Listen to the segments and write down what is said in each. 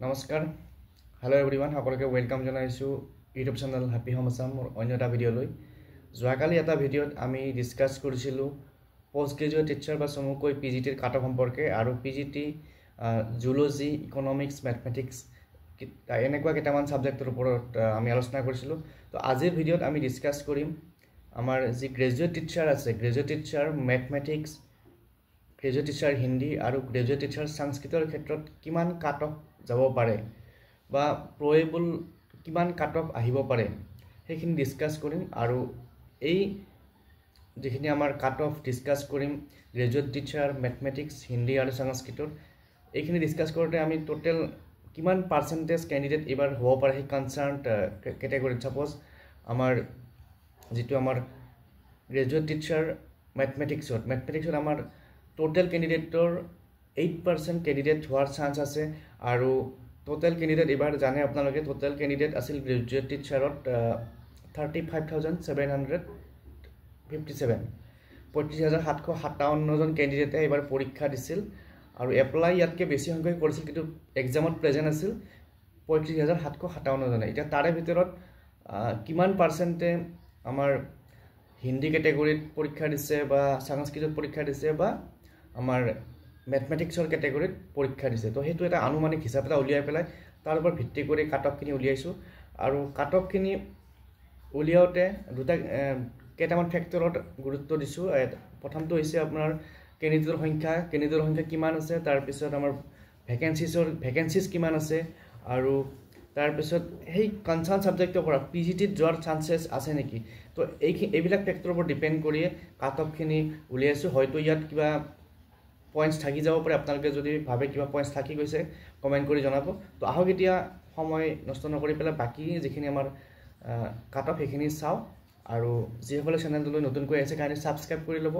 নমস্কাৰ hello' everyone সকলোকে welcome জনাইছোঁ YouTube channel happy home Assam মোৰ অন্য এটা ভিডিঅ'লৈ যোৱাকালি এটা ভিডিঅ'ত আমি ডিছকাছ কৰিছিলোঁ পোষ্ট গ্ৰেজুৱেট টিচাৰ বা চমুকৈ PGTৰ কাট অফ সম্পৰ্কে আৰু PGT জুলজি ইকনমিক্স মেথমেটিক্স এনেকুৱা কেইটামান ছাবজেক্টৰ ওপৰত আমি আলোচনা কৰিছিলোঁ তো আজিৰ ভিডিঅ'ত আমি ডিছকাছ কৰিম আমাৰ যি গ্ৰেজুৱেট টিচাৰ আছে graduate teacher mathematics graduate teacher Hindi আৰু গ্ৰেজুৱেট টিচাৰ সংস্কৃতৰ ক্ষেত্ৰত কিমান কাট অফ যাব পাৰে বা প্ৰয়েবল কিমান কাট অফ আহিব পাৰে সেইখিনি ডিছকাছ কৰিম আৰু এই যিখিনি আমাৰ কাট অফ ডিছকাছ কৰিম গ্ৰেজুৱেট টিচাৰ মেথমেটিক্স হিন্দী আৰু সংস্কৃতৰ এইখিনি ডিছকাছ কৰোঁতে আমি টোটেল কিমান পাৰ্চেণ্টেজ কেণ্ডিডেট এইবাৰ হ'ব পাৰে সেই কনচাৰ্ণ কেটেগৰীত ছাপ'জ আমাৰ যিটো আমাৰ গ্ৰেজুৱেট টিচাৰ মেথমেটিক্সত আমাৰ টোটেল কেণ্ডিডেটৰ 8% কেণ্ডিডেট হোৱাৰ চান্স আছে আৰু টোটেল কেণ্ডিডেট এইবাৰ জানে আপোনালোকে টোটেল কেণ্ডিডেট আছিল গ্ৰেজুৱেট টিচাৰত 35,757 35,757 জন কেণ্ডিডেটে এইবাৰ পৰীক্ষা দিছিল আৰু এপ্লাই ইয়াতকৈ বেছি সংখ্যক কৰিছিল কিন্তু এক্সামত প্ৰেজেণ্ট আছিল 35,757 জনে এতিয়া তাৰে ভিতৰত কিমান পাৰ্চেণ্টে আমাৰ হিন্দী কেটেগৰীত পৰীক্ষা দিছে বা সংস্কৃতত পৰীক্ষা দিছে বা আমাৰ মেথমেটিক্সৰ কেটেগৰীত পৰীক্ষা দিছে তো সেইটো এটা আনুমানিক হিচাপ এটা উলিয়াই পেলাই তাৰ ওপৰত ভিত্তি কৰি কাট অফখিনি উলিয়াইছোঁ আৰু কাট অফখিনি উলিয়াওঁতে দুটা কেইটামান ফেক্টৰত গুৰুত্ব দিছোঁ প্ৰথমটো হৈছে আপোনাৰ কেণ্ডিডেটৰ সংখ্যা কিমান আছে তাৰপিছত আমাৰ ভেকেঞ্চিজ কিমান আছে আৰু তাৰপিছত সেই কনচাৰ্ণ ছাবজেক্টৰ পৰা PGTত যোৱাৰ চান্সেছ আছে নেকি তো এইবিলাক ফেক্টৰৰ ওপৰত ডিপেণ্ড কৰিয়ে কাট অফখিনি উলিয়াইছোঁ হয়তো ইয়াত কিবা পইণ্টছ থাকি যাব পাৰে আপোনালোকে যদি ভাবে কিবা পইণ্টছ থাকি গৈছে কমেণ্ট কৰি জনাব তো আহক এতিয়া সময় নষ্ট নকৰি পেলাই বাকী যিখিনি আমাৰ কাট অফ সেইখিনি চাওঁ আৰু যিসকলে চেনেলটোলৈ নতুনকৈ আহিছে কাৰণে ছাবস্ক্ৰাইব কৰি ল'ব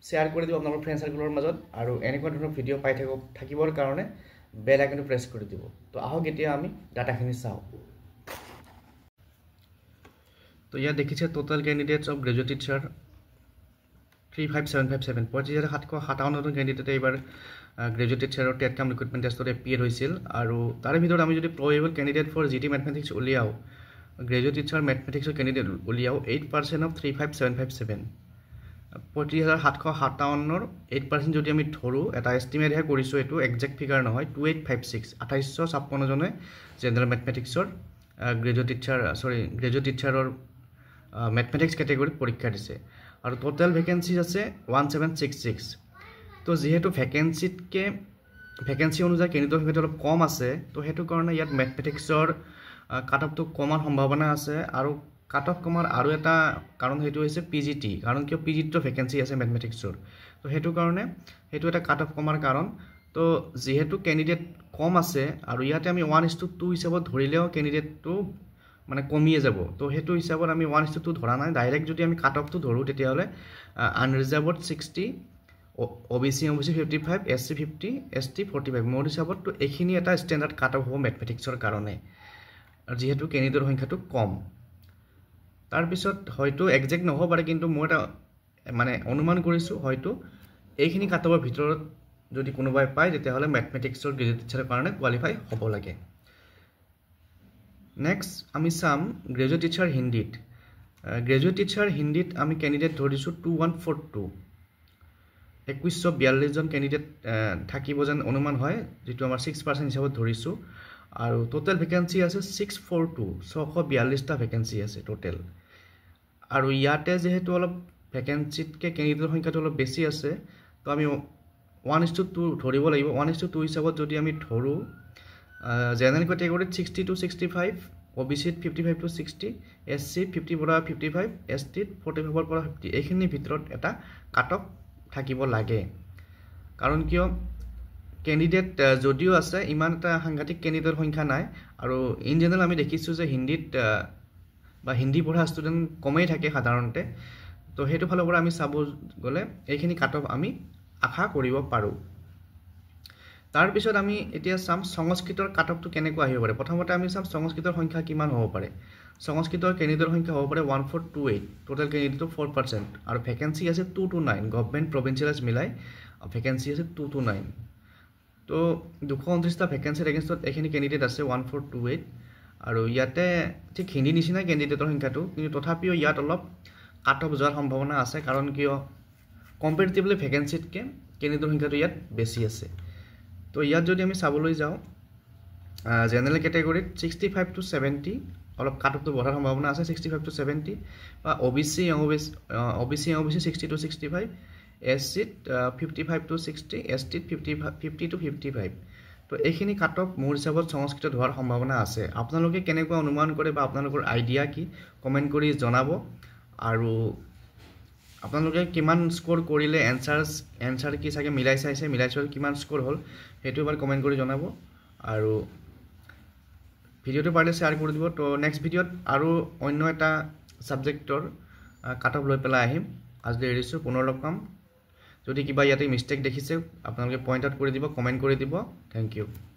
শ্বেয়াৰ কৰি দিব আপোনালোকৰ ফ্ৰেণ্ড চাৰ্কেলৰ মাজত আৰু এনেকুৱা ধৰণৰ ভিডিঅ' পাই থাকিবৰ কাৰণে বেল আইকনটো প্ৰেছ কৰি দিব তো আহক এতিয়া আমি ডাটাখিনি চাওঁ তো ইয়াত দেখিছে total candidates of graduate teacher 35,757 35,757 জন কেণ্ডিডেটে এইবাৰ গ্ৰেজুৱেট টিচাৰৰ টেট কাম ৰিক্ৰুটমেণ্ট টেষ্টত এপিয়াৰ হৈছিল আৰু তাৰে ভিতৰত আমি যদি প্ৰয়েবল কেণ্ডিডেট ফৰ GT মেথমেটিক্স উলিয়াওঁ গ্ৰেজুৱেট টিচাৰ মেথমেটিক্সৰ কেণ্ডিডেট উলিয়াওঁ 8% অফ 35,757 35,757 8% যদি আমি ধৰোঁ এটা এষ্টিমেটহে কৰিছোঁ এইটো একজেক্ট ফিগাৰ নহয় 2856 2856 জনে জেনেৰেল মেথমেটিক্সৰ গ্ৰেজুৱেট টিচাৰৰ মেথমেটিক্স কেটেগৰীত পৰীক্ষা দিছে আৰু টোটেল ভেকেঞ্চিজ আছে 1766 তো যিহেতু ভেকেঞ্চি অনুযায়ী কেণ্ডিডেটৰ সংখ্যাটো অলপ কম আছে তো সেইটো কাৰণে ইয়াত মেথমেটিক্সৰ কাট অফটো কমাৰ সম্ভাৱনা আছে আৰু কাট অফ কমাৰ আৰু এটা কাৰণ সেইটো হৈছে PGT কাৰণ কিয় PGTৰ ভেকেঞ্চি আছে মেথমেটিক্সৰ তো সেইটো কাৰণে সেইটো এটা কাট অফ কমাৰ কাৰণ তো যিহেতু কেণ্ডিডেট কম আছে আৰু ইয়াতে আমি 1:2 হিচাপত ধৰিলেও কেণ্ডিডেটটো মানে কমিয়ে যাব তো সেইটো হিচাপত আমি 1:2 ধৰা নাই ডাইৰেক্ট যদি আমি কাট অফটো ধৰোঁ তেতিয়াহ'লে আনৰিজাৰ্ভড 60 OBC 55 SC 50 ST 45 মোৰ হিচাপত তো এইখিনি এটা ষ্টেণ্ডাৰ্ড কাট অফ হ'ব মেথমেটিক্সৰ কাৰণে যিহেতু কেণ্ডিডেটৰ সংখ্যাটো কম তাৰপিছত হয়তো একজেক্ট নহ'ব পাৰে কিন্তু মই এটা মানে অনুমান কৰিছোঁ হয়তো এইখিনি কাট অফৰ ভিতৰত যদি কোনোবাই পায় তেতিয়াহ'লে মেথমেটিক্সৰ গ্ৰেজুৱেট টিচাৰৰ কাৰণে কোৱালিফাই হ'ব লাগে নেক্সট আমি চাম গ্ৰেজুৱেট টিচাৰ হিন্দীত আমি কেণ্ডিডেট ধৰিছোঁ 2142 2142 জন কেণ্ডিডেট থাকিব যেন অনুমান হয় যিটো আমাৰ 6% হিচাপত ধৰিছোঁ আৰু টোটেল ভেকেঞ্চি আছে 642টা ভেকেঞ্চি আছে টোটেল আৰু ইয়াতে যেহেতু অলপ ভেকেঞ্চিতকৈ কেণ্ডিডেটৰ সংখ্যাটো অলপ বেছি আছে তো আমি 1:2 ধৰিব লাগিব 1:2 হিচাপত যদি আমি ধৰোঁ জেনেৰেল কেটেগৰীত 60 to 65 OBCত 55 to 60 SC 50 পৰা 55 STত 45 পৰা 50 এইখিনিৰ ভিতৰত এটা কাট অফ থাকিব লাগে কাৰণ কিয় কেণ্ডিডেট যদিও আছে ইমান এটা সাংঘাতিক কেণ্ডিডেটৰ সংখ্যা নাই আৰু ইন জেনেৰেল আমি দেখিছোঁ যে হিন্দীত বা হিন্দী পঢ়া ষ্টুডেণ্ট কমেই থাকে সাধাৰণতে তো সেইটো ফালৰ পৰা আমি চাব গ'লে এইখিনি কাট অফ আমি আশা কৰিব পাৰোঁ তাৰপিছত আমি এতিয়া চাম সংস্কৃতৰ কাট অফটো কেনেকুৱা আহিব পাৰে প্ৰথমতে আমি চাম সংস্কৃতৰ সংখ্যা কিমান হ'ব পাৰে সংস্কৃতৰ কেণ্ডিডেটৰ সংখ্যা হ'ব পাৰে 1428 টোটেল কেণ্ডিডেটৰ 4% আৰু ভেকেঞ্চি আছে 229 গভৰ্ণমেণ্ট প্ৰভিঞ্চিয়েলাইজ মিলাই ভেকেঞ্চি আছে 229 তো 229টা ভেকেঞ্চিৰ এগেইনষ্টত এইখিনি কেণ্ডিডেট আছে 1428 আৰু ইয়াতে ঠিক হিন্দী নিচিনা কেণ্ডিডেটৰ সংখ্যাটো কিন্তু তথাপিও ইয়াত অলপ কাট অফ যোৱাৰ সম্ভাৱনা আছে কাৰণ কিয় কম্পেৰিটিভলি ভেকেঞ্চিতকৈ কেণ্ডিডেটৰ সংখ্যাটো ইয়াত বেছি আছে তো ইয়াত যদি আমি চাবলৈ যাওঁ জেনেৰেল কেটেগৰীত 65 to 70 অলপ কাট অফটো বঢ়াৰ সম্ভাৱনা আছে 65 to 70 বা OBC 60 to 65 SC 55 to 60 ST 50 to 55 তো এইখিনি কাট অফ মোৰ হিচাপত সংস্কৃত হোৱাৰ সম্ভাৱনা আছে আপোনালোকে কেনেকুৱা অনুমান কৰে বা আপোনালোকৰ আইডিয়া কি কমেণ্ট কৰি জনাব আৰু আপোনালোকে কিমান স্কোৰ কৰিলে এনসাৰ কি চাগে মিলাই চাইছে মিলাইছৰ কিমান স্কোৰ হ'ল সেইটো এবাৰ কমেণ্ট কৰি জনাব আৰু ভিডিওটো পাৰিলে শ্বেয়াৰ কৰি দিব তো নেক্সট ভিডিঅ'ত আৰু অন্য এটা সাবজেক্টৰ কাট অফ লৈ পেলাই আহিম আজি এৰিছোঁ পুনৰ লগ পাম যদি কিবা ইয়াতে মিষ্টেক দেখিছে আপোনালোকে পইণ্ট আউট কৰি দিব কমেণ্ট কৰি দিব থ্যাংক ইউ